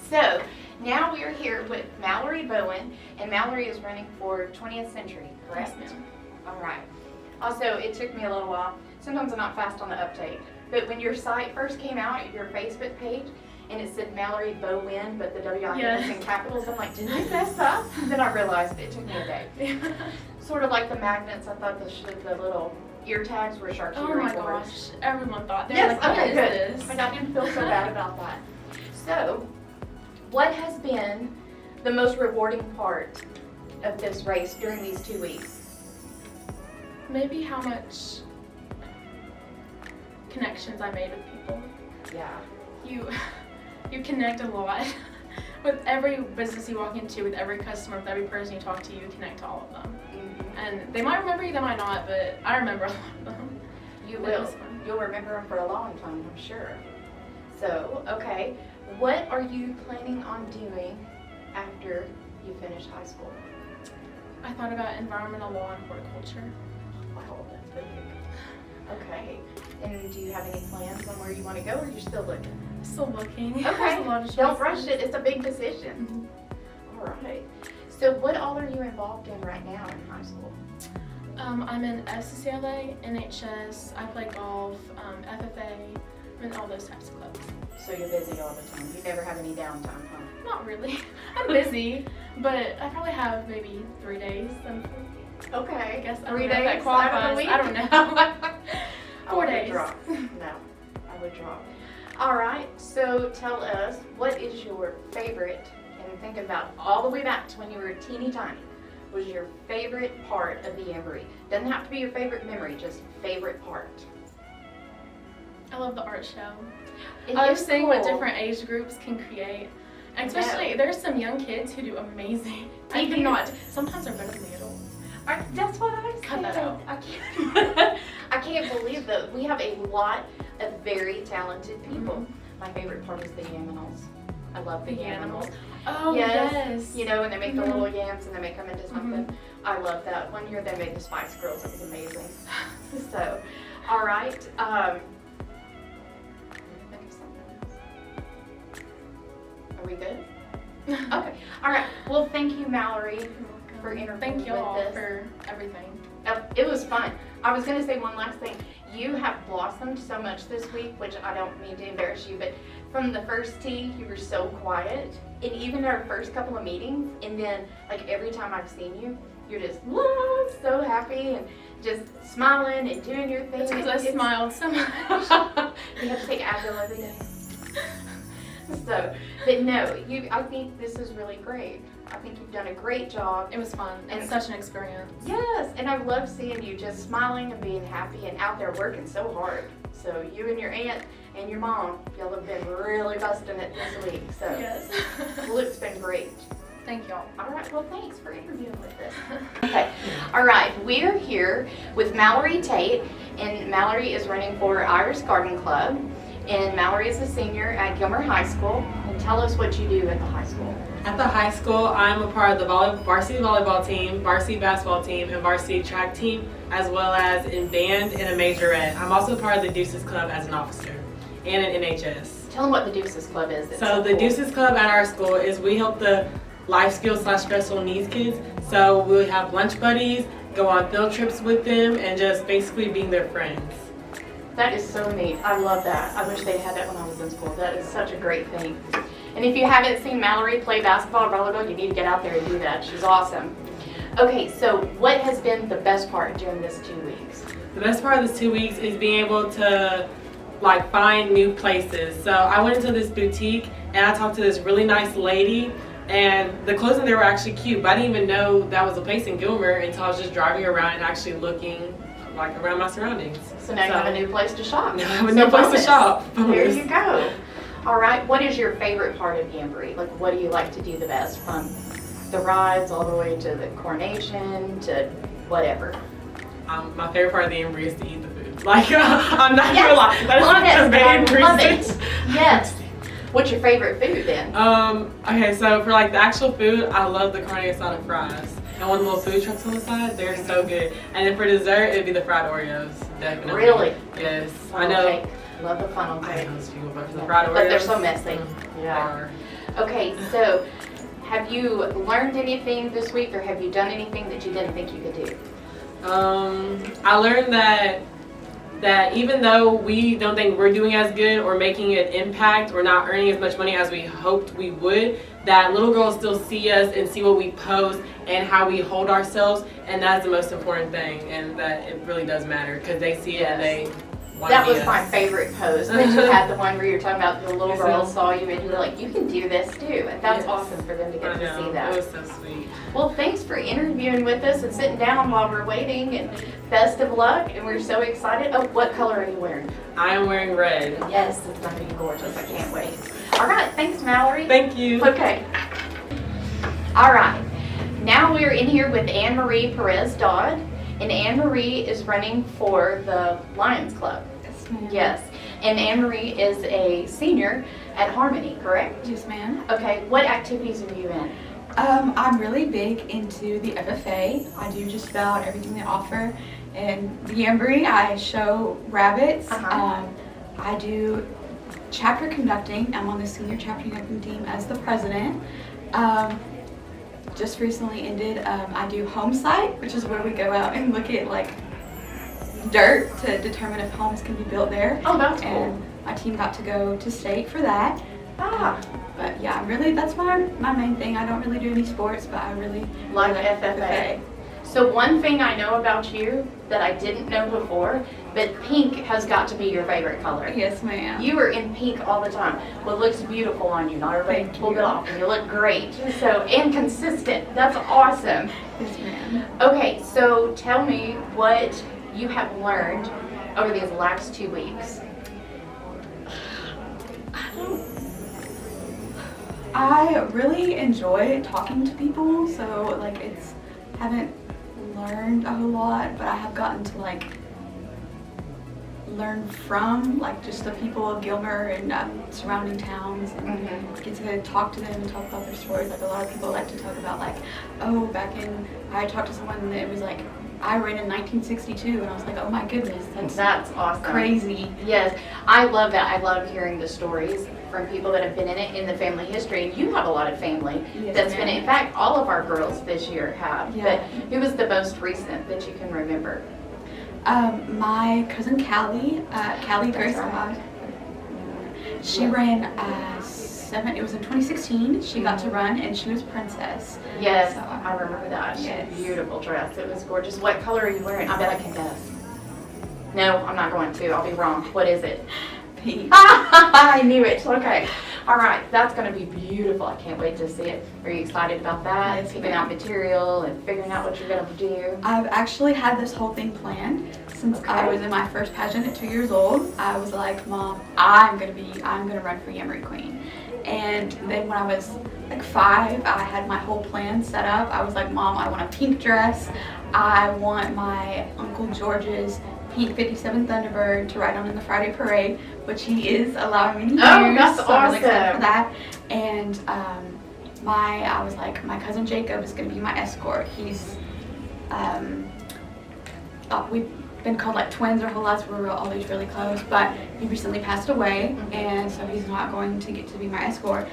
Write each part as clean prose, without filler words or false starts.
So now we are here with Mallory Bowin, and Mallory is running for 20th Century, correct? Yes, ma'am. All right. Also, it took me a little while. Sometimes I'm not fast on the uptake, but when your site first came out, your Facebook page, and it said Mallory Bowin, but the W-I-N is in capitals, I'm like, did I mess up? And then I realized it took me a day. Sort of like the magnets, I thought the little ear tags were charcuterie Oh my boards. gosh, everyone thought. They were Yes, like, what okay, is good. this? And I didn't feel so bad about that. So, what has been the most rewarding part of this race during these 2 weeks? Maybe how much connections I made with people. Yeah. You connect a lot. With every business you walk into, with every customer, with every person you talk to, you connect to all of them. Mm-hmm. And they might remember you, they might not, but I remember a lot of them. You It will. was fun. You'll remember them for a long time, I'm sure. So, okay, what are you planning on doing after you finish high school? I thought about environmental law and horticulture. Wow, that's big. Okay, and do you have any plans on where you want to go, or you're still looking? Still looking. There's Okay, a lot of don't choices. rush it. It's a big decision. Mhm. All right. So what all are you involved in right now in high school? I'm in SCCLA, NHS, I play golf, FFA, and all those types of clubs. So you're busy all the time. You never have any downtime, huh? Not really. I'm busy, but I probably have maybe 3 days. Okay. I guess I 3 don't know if that days qualifies. out of the week? I don't know. I 4 would days. drop. No, I would drop. All right. So tell us, what is your favorite, and think about all the way back to when you were teeny tiny, was your favorite part of the Yamboree? Doesn't have to be your favorite memory, just favorite part. I love the art show. It I was is seeing what cool. different age groups can create. And I know. especially, there's some young kids who do amazing. They I do. cannot. Sometimes they're better than the adults. That's what I said. Cut that out. I can't. I can't believe that we have a lot of very talented people. Mm-hmm. My favorite part is the Yaminals. I love the Yaminals. Oh, Yes. yes. You know, and they make the Mhm. little yams and they make them into something. I love that. One year they made the Spice Girls. It was amazing. So, all right. Think of something else. Are we good? Okay. All right. Well, thank you, Mallory, for interviewing Thank y'all with us. for everything. It was fun. I was going to say one last thing. You have blossomed so much this week, which I don't mean to embarrass you, but from the first tee, you were so quiet. And even our first couple of meetings, and then like every time I've seen you, you're just so happy and just smiling and doing your thing. It's because I smiled so much. You have to take Advil every day. So, but no, I think this is really great. I think you've done a great job. It was fun. And- It's such an experience. Yes, and I love seeing you just smiling and being happy and out there working so hard. So you and your aunt and your mom, y'all have been really busting it this week. So Yes. well, it's been great. Thank y'all. All right, well, thanks for interviewing with us. Okay, all right, we are here with Mallory Tate, and Mallory is running for Iris Garden Club, and Mallory is a senior at Gilmer High School. And tell us what you do at the high school. At the high school, I'm a part of the varsity volleyball team, varsity basketball team, and varsity track team, as well as in band and a majorette. I'm also part of the Deuces Club as an officer and an NHS. Tell them what the Deuces Club is. It's So the cool. Deuces Club at our school is we help the life skills / special needs kids. So we have lunch buddies, go on field trips with them, and just basically being their friends. That is so neat. I love that. I wish they had that when I was in school. That is such a great thing. And if you haven't seen Mallory play basketball or volleyball, you need to get out there and do that. She's awesome. Okay, so what has been the best part during this 2 weeks? The best part of this 2 weeks is being able to find new places. So I went into this boutique and I talked to this really nice lady, and the clothes in there were actually cute, but I didn't even know that was a place in Gilmer until I was just driving around and actually looking around my surroundings. So now you have a new place to shop. Now I have a new place to shop. There Bonus. you go. All right, what is your favorite part of Yamboree? Like, what do you like to do the best, from the rides all the way to the coronation to whatever? My favorite part of the Yamboree is to eat the food. I'm not Yes, gonna lie. That is love it. the main I love reason. it. Yes. What's your favorite food then? Okay, so for the actual food, I love the carne asada fries. And one of the little food trucks on the side, they're so good. And then for dessert, it'd be the fried Oreos, definitely. Really? Yes. Oh, I know. okay. Love the funnel I cake. know those people, but for the fried Oreos. But they're so messy. Yeah. are- Okay, so have you learned anything this week, or have you done anything that you didn't think you could do? I learned that even though we don't think we're doing as good or making an impact or not earning as much money as we hoped we would, that little girls still see us and see what we post and how we hold ourselves, and that's the most important thing, and that it really does matter because they see it and they want to That be was us. my favorite post. That you had the one where you're talking about the little Yes, girl ma'am. saw you and you were like, you can do this too. And that's Yes. awesome for them to I get to know, see it that. was so sweet. Well, thanks for interviewing with us and sitting down while we're waiting, and best of luck, and we're so excited. Oh, what color are you wearing? I am wearing red. Yes, it's gonna be gorgeous. I can't wait. All right, thanks, Mallory. Thank you. Okay. All right. Now we're in here with AnnMarie Perez-Dodd, and AnnMarie is running for the Lions Club. Yes, ma'am. Yes. And AnnMarie is a senior at Harmony, correct? Yes, ma'am. Okay. What activities are you in? I'm really big into the FFA. I do just about everything they offer. And the Yamboree, I show rabbits. Uh-huh. I do chapter conducting. I'm on the senior chapter conducting team as the president. Just recently ended, I do home site, which is where we go out and look at like dirt to determine if homes can be built there. Oh, that's cool. And my team got to go to state for that. Ah, But yeah, really, that's my main thing. I don't really do any sports, but I really like like FFA. So one thing I know about you that I didn't know before, but pink has got to be your favorite color. Yes, ma'am. You are in pink all the time. Well, it looks beautiful on you. Not everybody Thank pulled you. it off, and you look great. So, and consistent. That's awesome. Yes, ma'am. Okay, so tell me what you have learned over these last 2 weeks. I really enjoy talking to people, so like haven't learned a whole lot, but I have gotten to like learn from like just the people of Gilmer and surrounding towns, and get to talk to them and talk about their stories. Like a lot of people like to talk about like, oh, I talked to someone that was like, I ran in 1962, and I was like, oh my goodness, That's awesome. crazy. Yes, I love that. I love hearing the stories from people that have been in it in the family history. And you have a lot of family Yes, that's been ma'am. in fact, all of our girls this year have. Yeah. But who was the most recent that you can remember? My cousin Callie, Callie That's Grace right. Scott, she ran it was in 2016. She got to run, and she was princess. Yes, So, I remember that. She had a yes. beautiful dress. It was gorgeous. What color are you wearing? I bet I can guess. No, I'm not going to. I'll be wrong. What is it? Pete. I knew it. Okay. All right. That's going to be beautiful. I can't wait to see it. Are you excited about that? Yes, Picking ma'am. out material and figuring out what you're going to do? I've actually had this whole thing planned since I Okay. was in my first pageant at 2 years old. I was like, Mom, I'm gonna run for Yamboree Queen. And then when I was like 5, I had my whole plan set up. I was like, Mom, I want a pink dress. I want my Uncle George's pink 57 Thunderbird to ride on in the Friday parade, which he is allowing me to use. Oh, that's so I'm really excited awesome. for that. And I was like, my cousin Jacob is gonna be my escort. He's we've been called like twins our whole lives. We're always really close, but he recently passed away, and so he's not going to get to be my escort.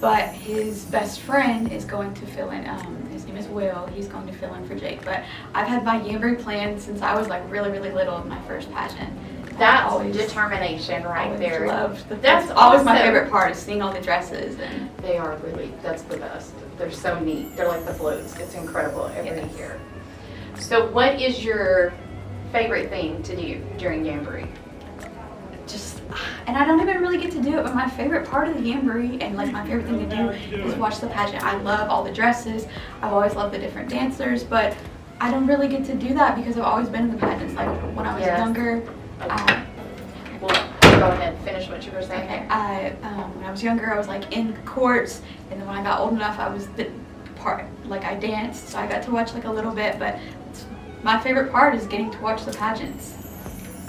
But his best friend is going to fill in. His name is Will. He's going to fill in for Jake. But I've had my Yamboree planned since I was like really, really little in my first pageant. That's always- determination right always there. Loved the, That's always my awesome. favorite part is seeing all the dresses and. They are really, that's the best. They're so neat. They're like the floats. It's incredible every Yes. year. So what is your favorite thing to do during Yamboree? And I don't even really get to do it, but my favorite part of the Yamboree and like my favorite thing to do is watch the pageant. I love all the dresses. I've always loved the different dancers, but I don't really get to do that because I've always been in the pageants. Like when I was Yes. younger, Well, go ahead, finish what you were saying there. when I was younger, I was like in courts, and then when I got old enough, I was I danced, so I got to watch like a little bit. But my favorite part is getting to watch the pageants.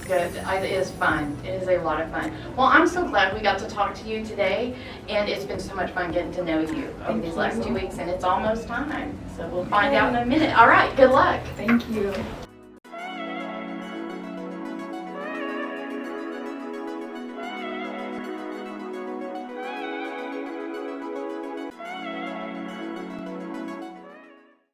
Good. It is fun. It is a lot of fun. Well, I'm so glad we got to talk to you today, and it's been so much fun getting to know you over Thank these you. last 2 weeks, and it's almost time. So we'll find out in a minute. All right. Good luck. Thank you.